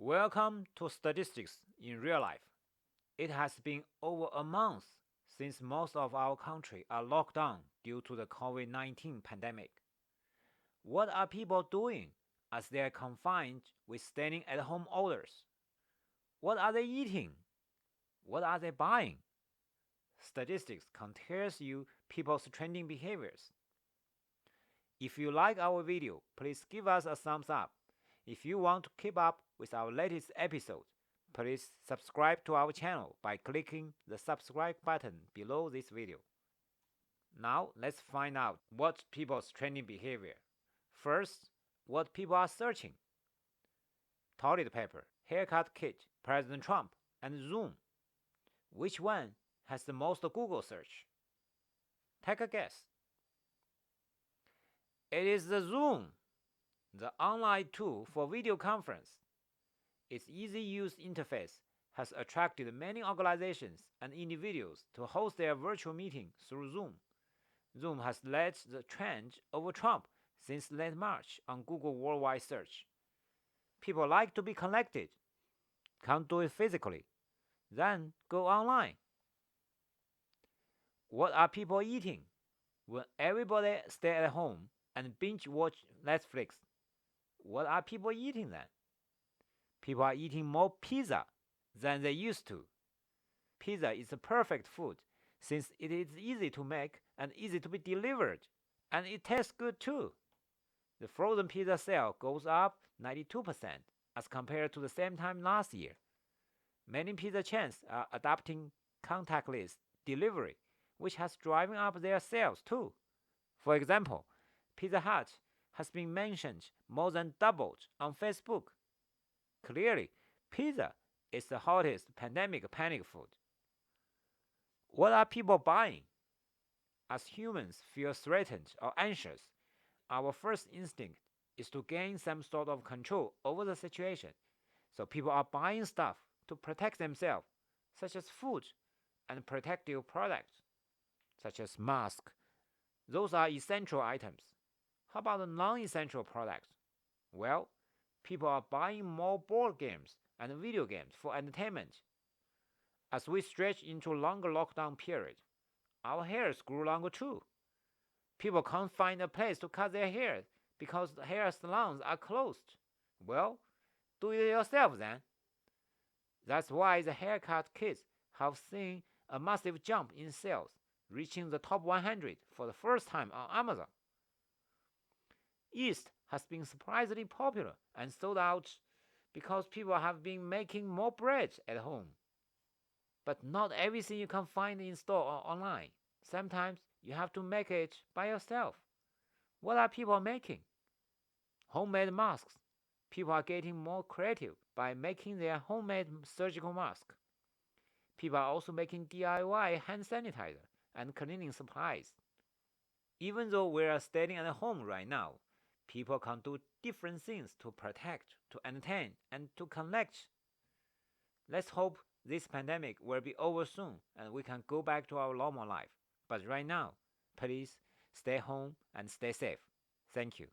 Welcome to Statistics in Real Life. It has been over a month since most of our country are locked down due to the COVID-19 pandemic. What are people doing as they are confined with staying at home orders? What are they eating? What are they buying? Statistics can tell you people's trending behaviors. If you like our video, please give us a thumbs up. If you want to keep up with our latest episodes, please subscribe to our channel by clicking the subscribe button below this video. Now let's find out what people's trending behavior. First, what people are searching. Toilet paper, haircut kit, President Trump, and Zoom. Which one has the most Google search? Take a guess. It is the Zoom, the online tool for video conference. Its easy-use interface has attracted many organizations and individuals to host their virtual meeting through Zoom. Zoom has led the trend over Trump since late March on Google worldwide search. People like to be connected, can't do it physically, then go online. What are people eating? When everybody stay at home and binge watch Netflix, what are people eating then? People are eating more pizza than they used to. Pizza is the perfect food since it is easy to make and easy to be delivered, and it tastes good too. The frozen pizza sale goes up 92% as compared to the same time last year. Many pizza chains are adopting contactless delivery, which has driven up their sales too. For example, Pizza Hut has been mentioned more than doubled on Facebook. Clearly, pizza is the hottest pandemic panic food. What are people buying? As humans feel threatened or anxious, our first instinct is to gain some sort of control over the situation. So people are buying stuff to protect themselves, such as food and protective products, such as masks. Those are essential items. How about the non-essential products? Well, people are buying more board games and video games for entertainment. As we stretch into longer lockdown period, our hairs grew longer too. People can't find a place to cut their hair because the hair salons are closed. Well, do it yourself then. That's why the haircut kits have seen a massive jump in sales, reaching the top 100 for the first time on Amazon. Yeast has been surprisingly popular and sold out because people have been making more bread at home. But not everything you can find in store or online. Sometimes you have to make it by yourself. What are people making? Homemade masks. People are getting more creative by making their homemade surgical mask. People are also making DIY hand sanitizer and cleaning supplies. Even though we are staying at home right now, people can do different things to protect, to entertain, and to connect. Let's hope this pandemic will be over soon and we can go back to our normal life. But right now, please stay home and stay safe. Thank you.